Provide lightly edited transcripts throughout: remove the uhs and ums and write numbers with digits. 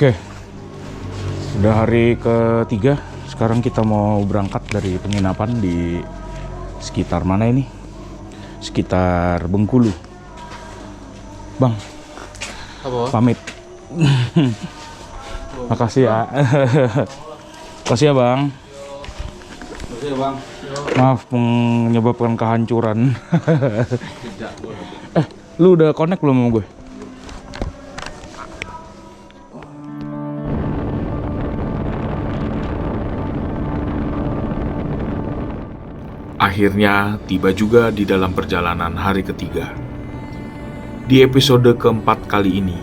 Oke, sudah hari ketiga. Sekarang kita mau berangkat dari penginapan di sekitar mana ini? Sekitar Bengkulu. Bang, Apa? pamit. Makasih ya. Makasih ya Bang. Makasih ya Bang. Maaf menyebabkan kehancuran. Tidak. Lu udah connect belum sama gue? Akhirnya tiba juga di dalam perjalanan hari ketiga. Di episode keempat kali ini,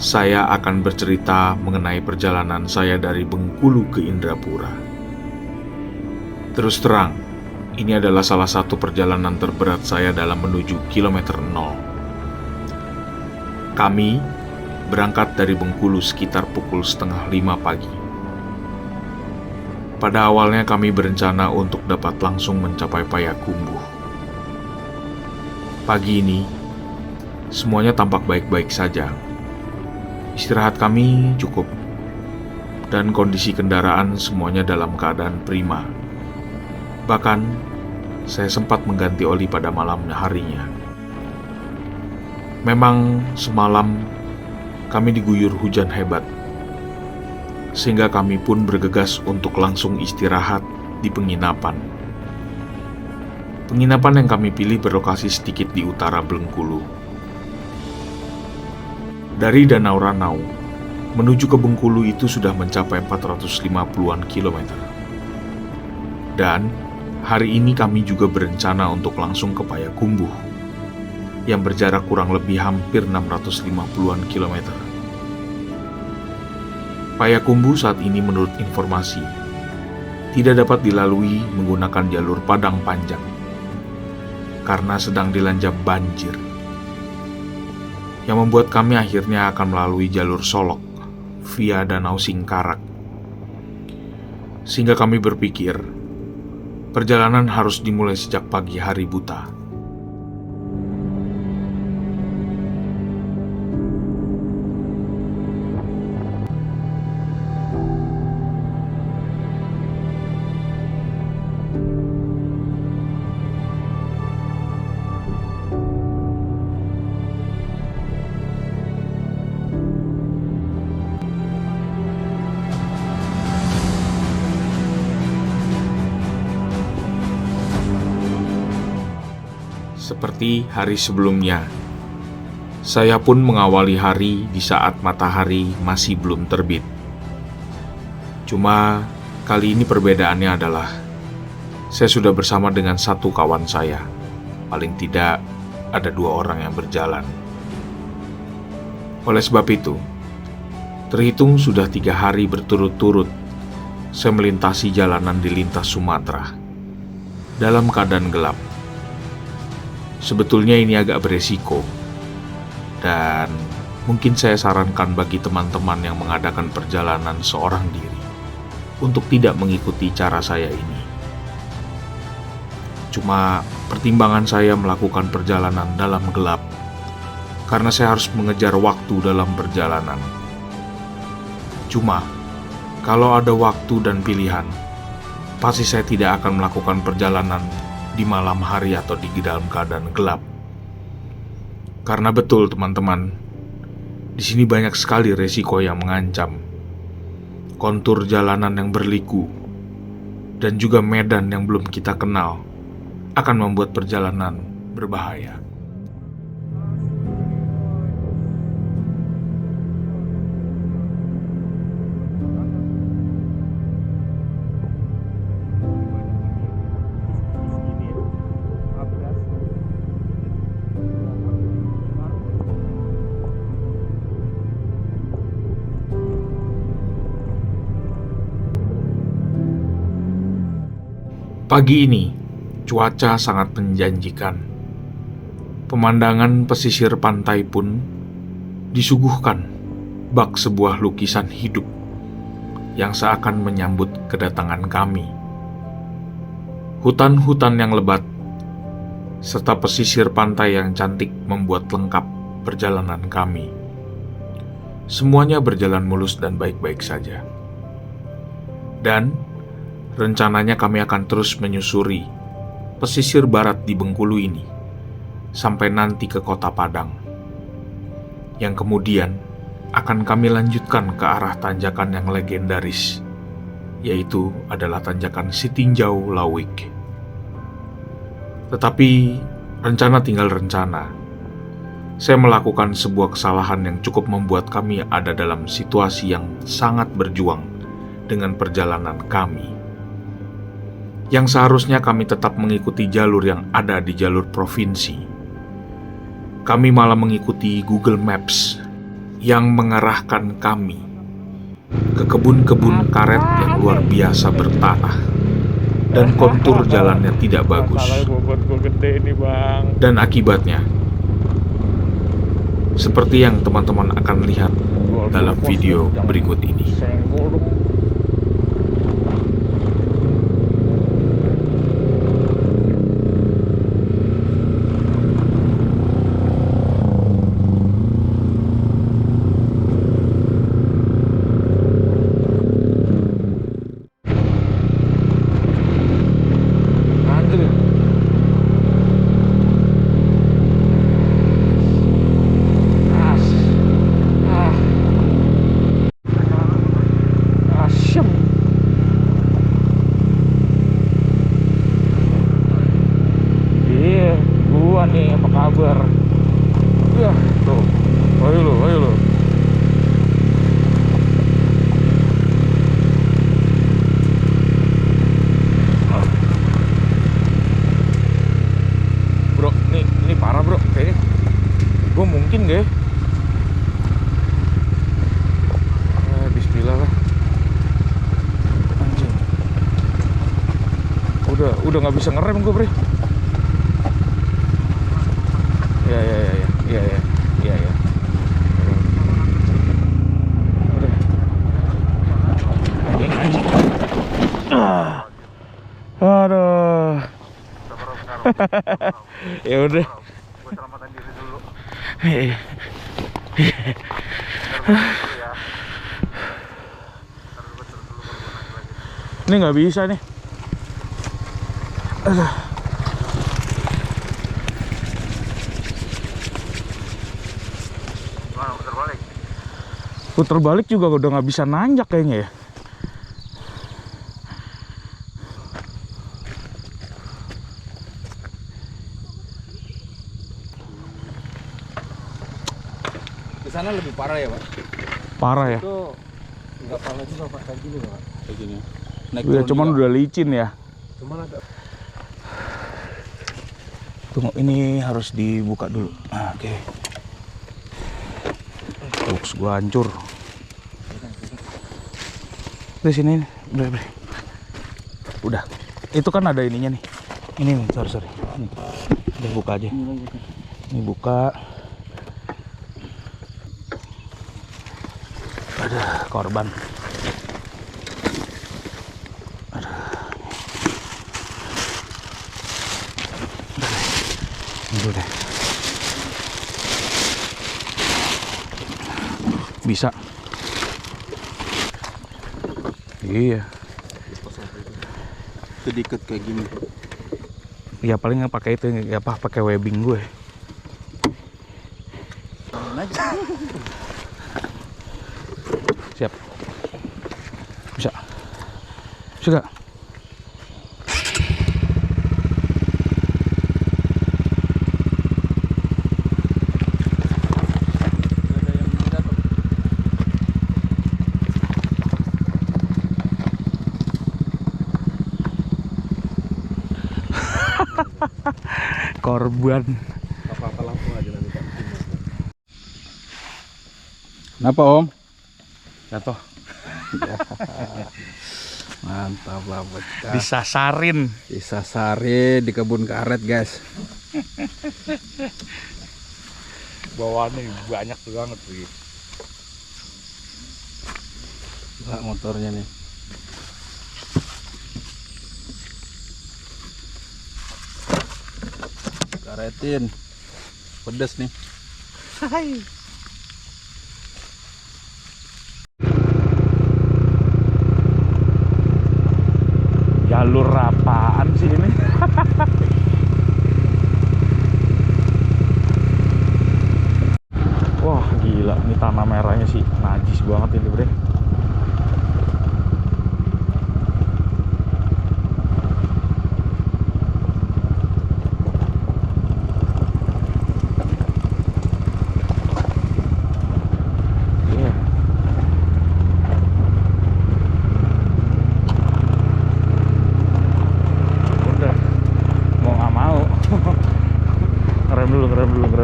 saya akan bercerita mengenai perjalanan saya dari Bengkulu ke Indrapura. Terus terang, ini adalah salah satu perjalanan terberat saya dalam menuju kilometer 0. Kami berangkat dari Bengkulu sekitar pukul 4:30 pagi. Pada awalnya kami berencana untuk dapat langsung mencapai Payakumbuh. Pagi ini, semuanya tampak baik-baik saja. Istirahat kami cukup, dan kondisi kendaraan semuanya dalam keadaan prima. Bahkan, saya sempat mengganti oli pada malam harinya. Memang semalam kami diguyur hujan hebat, sehingga kami pun bergegas untuk langsung istirahat di penginapan. Penginapan yang kami pilih berlokasi sedikit di utara Bengkulu. Dari Danau Ranau menuju ke Bengkulu itu sudah mencapai 450-an kilometer. Dan hari ini kami juga berencana untuk langsung ke Payakumbuh, yang berjarak kurang lebih hampir 650-an kilometer. Payakumbuh saat ini menurut informasi tidak dapat dilalui menggunakan jalur Padang Panjang karena sedang dilanda banjir, yang membuat kami akhirnya akan melalui jalur Solok via Danau Singkarak. Sehingga kami berpikir perjalanan harus dimulai sejak pagi hari buta. Seperti hari sebelumnya, saya pun mengawali hari di saat matahari masih belum terbit. Cuma kali ini perbedaannya adalah saya sudah bersama dengan satu kawan saya. Paling tidak ada 2 orang yang berjalan. Oleh sebab itu, terhitung sudah 3 hari berturut-turut saya melintasi jalanan di lintas Sumatera dalam keadaan gelap. Sebetulnya ini agak beresiko, dan mungkin saya sarankan bagi teman-teman yang mengadakan perjalanan seorang diri untuk tidak mengikuti cara saya ini. Cuma pertimbangan saya melakukan perjalanan dalam gelap karena saya harus mengejar waktu dalam perjalanan. Cuma kalau ada waktu dan pilihan, pasti saya tidak akan melakukan perjalanan di malam hari atau di dalam keadaan gelap. Karena betul teman-teman, di sini banyak sekali resiko yang mengancam. Kontur jalanan yang berliku dan juga medan yang belum kita kenal akan membuat perjalanan berbahaya. Pagi ini, cuaca sangat menjanjikan. Pemandangan pesisir pantai pun disuguhkan bak sebuah lukisan hidup yang seakan menyambut kedatangan kami. Hutan-hutan yang lebat serta pesisir pantai yang cantik membuat lengkap perjalanan kami. semuanya berjalan mulus dan baik-baik saja. Dan rencananya kami akan terus menyusuri pesisir barat di Bengkulu ini sampai nanti ke Kota Padang, yang kemudian akan kami lanjutkan ke arah tanjakan yang legendaris, yaitu adalah tanjakan Sitinjau Lawik. Tetapi rencana tinggal rencana. Saya melakukan sebuah kesalahan yang cukup membuat kami ada dalam situasi yang sangat berjuang dengan perjalanan kami. Yang seharusnya kami tetap mengikuti jalur yang ada di jalur provinsi. Kami malah mengikuti Google Maps yang mengarahkan kami ke kebun-kebun karet yang luar biasa bertanah dan kontur jalannya tidak bagus. Dan akibatnya, seperti yang teman-teman akan lihat dalam video berikut ini. Udah nggak bisa ngerem gue, bre. Ya. Udah. Anjing. Aduh. Ya udah. Gue selamatan diri dulu. Ini nggak bisa nih. Puter balik juga udah nggak bisa nanjak kayaknya ya. Di sana lebih parah ya, Pak? Parah ya. Itu nggak parah juga, Pak, kayak gini, Pak. Kayak gini. Naik Ya, turun cuman juga. udah licin ya. Cuman ada. Tunggu, ini harus dibuka dulu. Oke. Box gua hancur. Di sini, bre. Udah. Itu kan ada ininya nih. Ini nih, sorry. Ini. Udah buka aja. Ini buka. Ada korban. Dulu deh. Bisa. Iya. Sedikit kayak gini. Ya paling nggak pakai itu, ya apa pakai webbing gue. Siap. Bisa. Bisa gak? Korban. Apa-apa langsung aja nanti, Pak. Kenapa, Om? Jatuh. Mantap lah, bocah. Disasarin. Disasari di kebun karet, guys. Bawaannya banyak banget sih. Nah, motornya nih. Karetin. Pedes nih. Hai.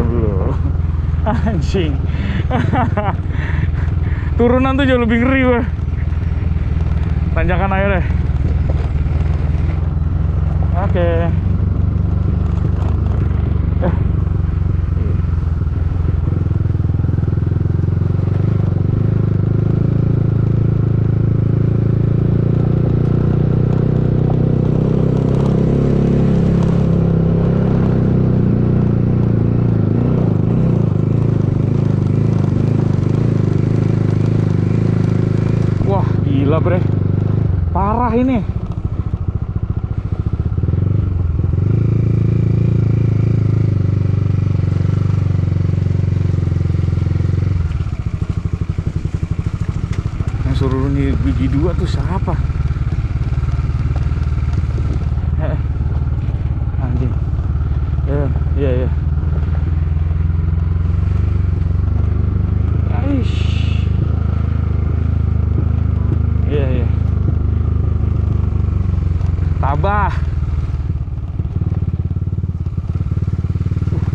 rem dulu. Anjing. Turunan tuh jauh lebih ngeri gue. Tanjakan aja deh. Oke. Wah, gila bre. Parah ini. Yang suruh nih biji dua tuh siapa? Anjing. Iya. Aish. Iya. Tabah.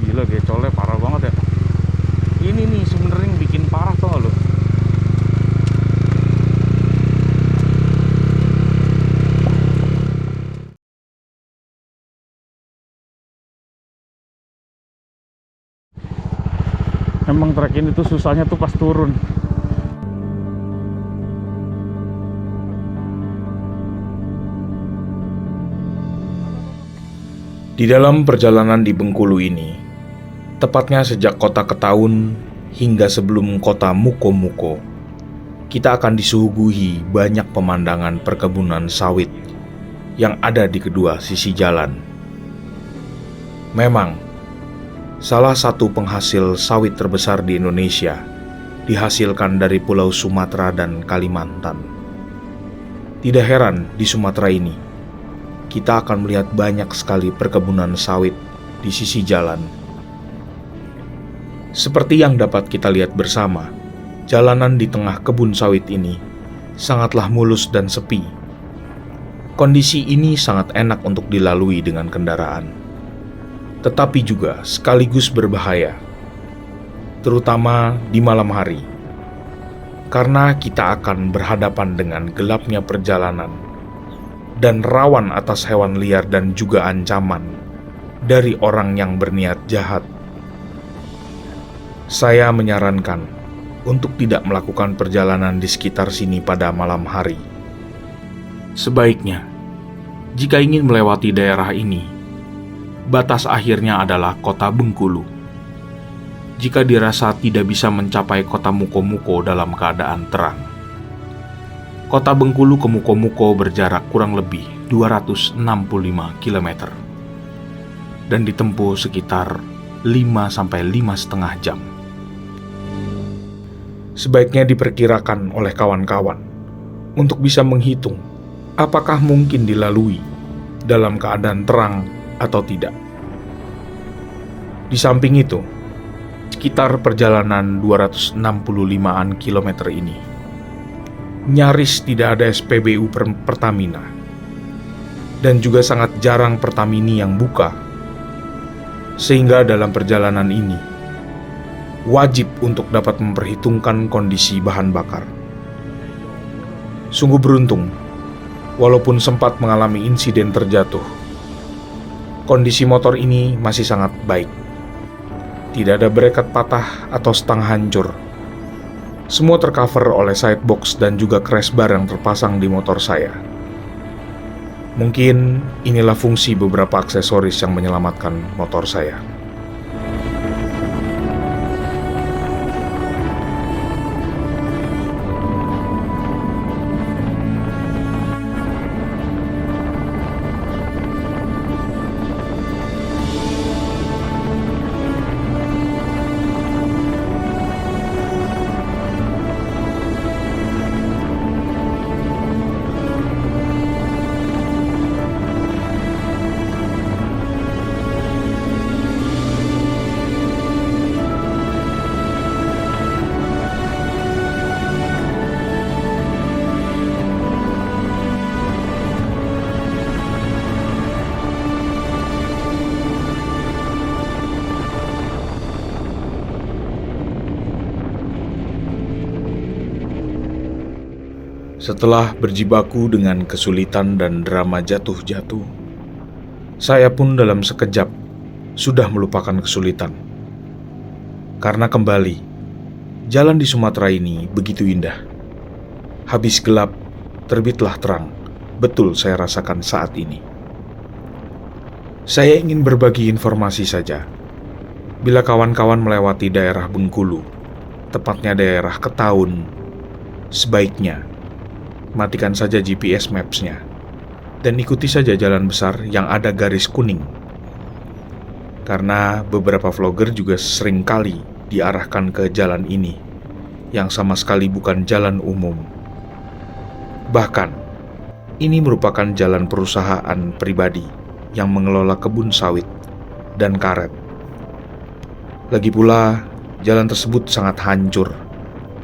Gila gecolnya parah banget ya. Ini nih sebenernya yang bikin parah tau lo. Emang trek ini tuh susahnya tuh pas turun. Di dalam perjalanan di Bengkulu ini, tepatnya sejak kota Ketaun hingga sebelum kota Muko-Muko, kita akan disuguhi banyak pemandangan perkebunan sawit yang ada di kedua sisi jalan. Memang, salah satu penghasil sawit terbesar di Indonesia dihasilkan dari Pulau Sumatera dan Kalimantan. Tidak heran di Sumatera ini, kita akan melihat banyak sekali perkebunan sawit di sisi jalan. Seperti yang dapat kita lihat bersama, jalanan di tengah kebun sawit ini sangatlah mulus dan sepi. Kondisi ini sangat enak untuk dilalui dengan kendaraan, tetapi juga sekaligus berbahaya, terutama di malam hari, karena kita akan berhadapan dengan gelapnya perjalanan dan rawan atas hewan liar dan juga ancaman dari orang yang berniat jahat. Saya menyarankan untuk tidak melakukan perjalanan di sekitar sini pada malam hari. Sebaiknya, jika ingin melewati daerah ini, batas akhirnya adalah kota Bengkulu. Jika dirasa tidak bisa mencapai kota Muko-Muko dalam keadaan terang, kota Bengkulu ke Muko-Muko berjarak kurang lebih 265 km dan ditempuh sekitar 5-5,5 jam. Sebaiknya diperkirakan oleh kawan-kawan untuk bisa menghitung apakah mungkin dilalui dalam keadaan terang atau tidak. Di samping itu, sekitar perjalanan 265-an kilometer ini nyaris tidak ada SPBU Pertamina, dan juga sangat jarang Pertamini yang buka, sehingga dalam perjalanan ini wajib untuk dapat memperhitungkan kondisi bahan bakar. Sungguh beruntung, walaupun sempat mengalami insiden terjatuh, kondisi motor ini masih sangat baik. Tidak ada bracket patah atau stang hancur. Semua tercover oleh sidebox dan juga crash bar yang terpasang di motor saya. Mungkin inilah fungsi beberapa aksesoris yang menyelamatkan motor saya. Setelah berjibaku dengan kesulitan dan drama jatuh-jatuh, saya pun dalam sekejap sudah melupakan kesulitan. Karena kembali, jalan di Sumatera ini begitu indah. Habis gelap, terbitlah terang. Betul saya rasakan saat ini. Saya ingin berbagi informasi saja. Bila kawan-kawan melewati daerah Bengkulu, tepatnya daerah Ketaun, sebaiknya matikan saja GPS Maps-nya dan ikuti saja jalan besar yang ada garis kuning. Karena beberapa vlogger juga sering kali diarahkan ke jalan ini yang sama sekali bukan jalan umum. Bahkan, ini merupakan jalan perusahaan pribadi yang mengelola kebun sawit dan karet. Lagi pula, jalan tersebut sangat hancur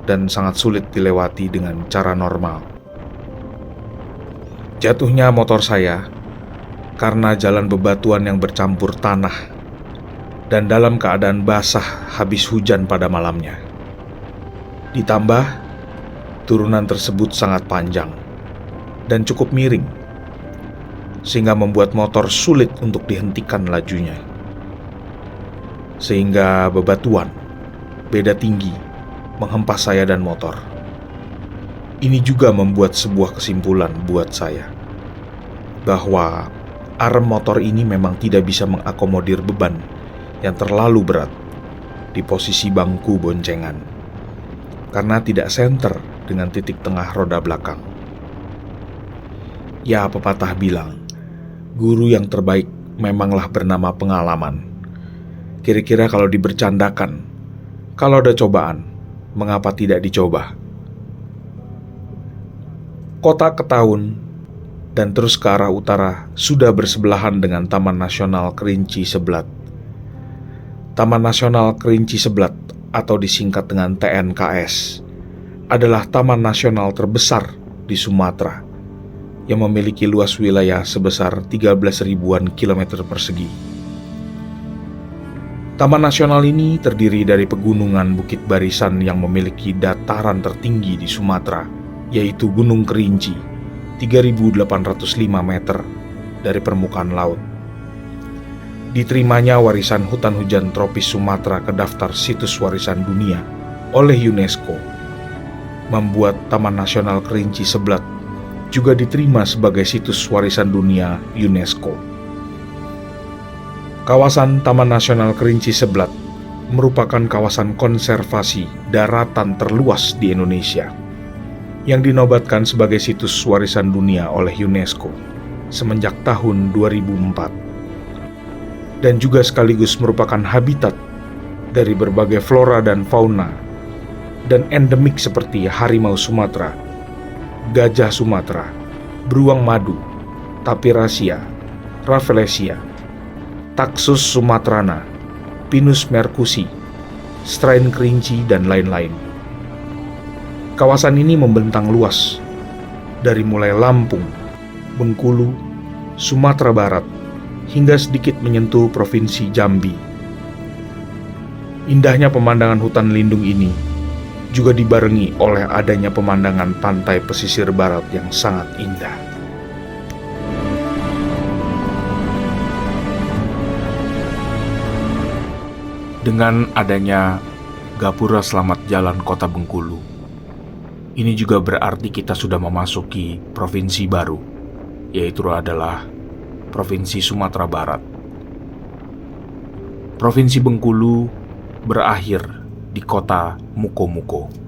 dan sangat sulit dilewati dengan cara normal. Jatuhnya motor saya karena jalan bebatuan yang bercampur tanah dan dalam keadaan basah habis hujan pada malamnya. Ditambah, turunan tersebut sangat panjang dan cukup miring, sehingga membuat motor sulit untuk dihentikan lajunya. Sehingga bebatuan, beda tinggi, menghempas saya dan motor. Ini juga membuat sebuah kesimpulan buat saya, bahwa arem motor ini memang tidak bisa mengakomodir beban yang terlalu berat di posisi bangku boncengan, karena tidak senter dengan titik tengah roda belakang. Ya, pepatah bilang, guru yang terbaik memanglah bernama pengalaman. Kira-kira kalau dibercandakan, kalau ada cobaan, mengapa tidak dicoba? Kota Ketaun dan terus ke arah utara sudah bersebelahan dengan Taman Nasional Kerinci Seblat. Taman Nasional Kerinci Seblat atau disingkat dengan TNKS adalah taman nasional terbesar di Sumatera yang memiliki luas wilayah sebesar 13.000-an kilometer persegi. Taman nasional ini terdiri dari pegunungan Bukit Barisan yang memiliki dataran tertinggi di Sumatera, yaitu Gunung Kerinci, 3.805 meter dari permukaan laut. Diterimanya warisan hutan hujan tropis Sumatera ke daftar situs warisan dunia oleh UNESCO, membuat Taman Nasional Kerinci Seblat juga diterima sebagai situs warisan dunia UNESCO. Kawasan Taman Nasional Kerinci Seblat merupakan kawasan konservasi daratan terluas di Indonesia, yang dinobatkan sebagai situs warisan dunia oleh UNESCO semenjak tahun 2004, dan juga sekaligus merupakan habitat dari berbagai flora dan fauna dan endemik seperti harimau Sumatera, gajah Sumatera, beruang madu, tapirasia, rafflesia, Taxus sumatrana, Pinus mercusi, strain kerinci, dan lain-lain. Kawasan ini membentang luas, dari mulai Lampung, Bengkulu, Sumatera Barat, hingga sedikit menyentuh Provinsi Jambi. Indahnya pemandangan hutan lindung ini juga dibarengi oleh adanya pemandangan pantai pesisir barat yang sangat indah. Dengan adanya Gapura Selamat Jalan Kota Bengkulu, ini juga berarti kita sudah memasuki provinsi baru, yaitu adalah Provinsi Sumatera Barat. Provinsi Bengkulu berakhir di kota Mukomuko.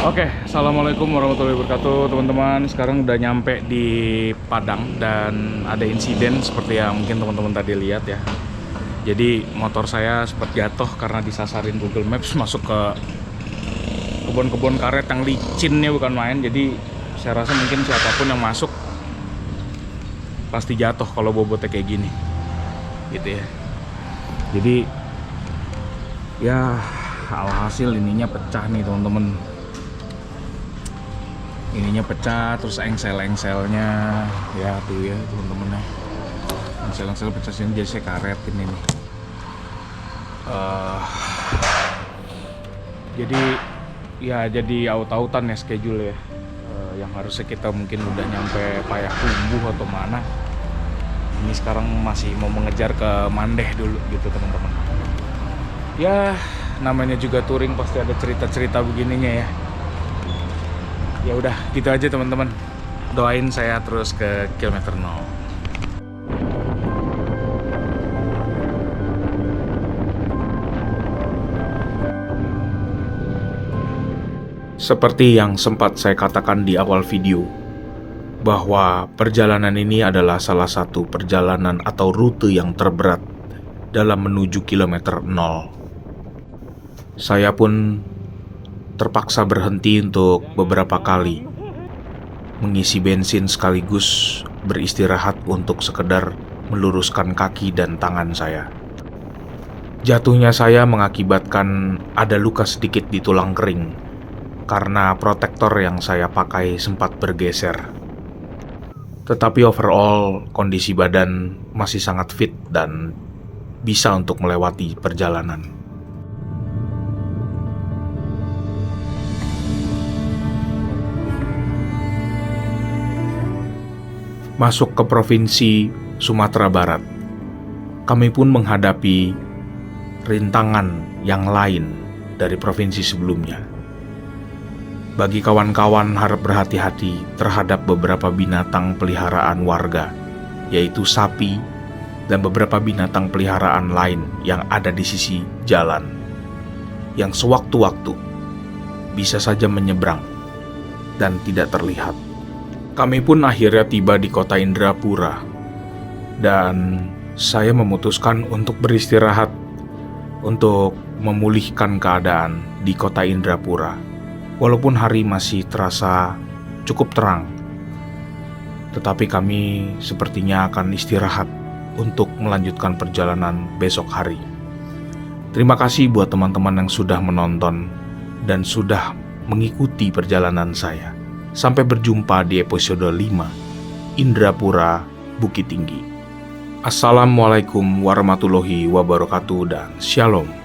Oke, assalamualaikum warahmatullahi wabarakatuh teman-teman. Sekarang udah nyampe di Padang dan ada insiden seperti yang mungkin teman-teman tadi lihat ya. Jadi motor saya sempat jatuh karena disasarin Google Maps masuk ke kebun-kebun karet yang licinnya bukan main. Jadi saya rasa mungkin siapapun yang masuk pasti jatuh kalau bobotnya kayak gini, gitu ya. Jadi ya alhasil ininya pecah nih teman-teman. ininya pecah, terus engsel-engselnya ya tuh ya teman-teman ya, engsel-engsel pecah sini, jadi saya karetin ini. Jadi ya jadi aut-autan ya schedule ya. Yang harusnya kita mungkin udah nyampe Payakumbuh atau mana, ini sekarang masih mau mengejar ke Mandeh dulu gitu teman-teman. Ya namanya juga touring pasti ada cerita-cerita begininya ya. Ya udah gitu aja teman-teman, doain saya terus ke kilometer 0. Seperti yang sempat saya katakan di awal video, bahwa perjalanan ini adalah salah satu perjalanan atau rute yang terberat dalam menuju kilometer 0. Saya pun terpaksa berhenti untuk beberapa kali mengisi bensin sekaligus beristirahat untuk sekedar meluruskan kaki dan tangan saya. Jatuhnya saya mengakibatkan ada luka sedikit di tulang kering karena protektor yang saya pakai sempat bergeser. Tetapi overall kondisi badan masih sangat fit dan bisa untuk melewati perjalanan. Masuk ke provinsi Sumatera Barat, kami pun menghadapi rintangan yang lain dari provinsi sebelumnya. Bagi kawan-kawan harap berhati-hati terhadap beberapa binatang peliharaan warga, yaitu sapi dan beberapa binatang peliharaan lain yang ada di sisi jalan, yang sewaktu-waktu bisa saja menyeberang dan tidak terlihat. Kami pun akhirnya tiba di kota Indrapura, dan saya memutuskan untuk beristirahat untuk memulihkan keadaan di kota Indrapura. Walaupun hari masih terasa cukup terang, tetapi kami sepertinya akan istirahat untuk melanjutkan perjalanan besok hari. Terima kasih buat teman-teman yang sudah menonton dan sudah mengikuti perjalanan saya. Sampai berjumpa di episode 5, Indrapura Bukit Tinggi. Assalamualaikum warahmatullahi wabarakatuh dan Shalom.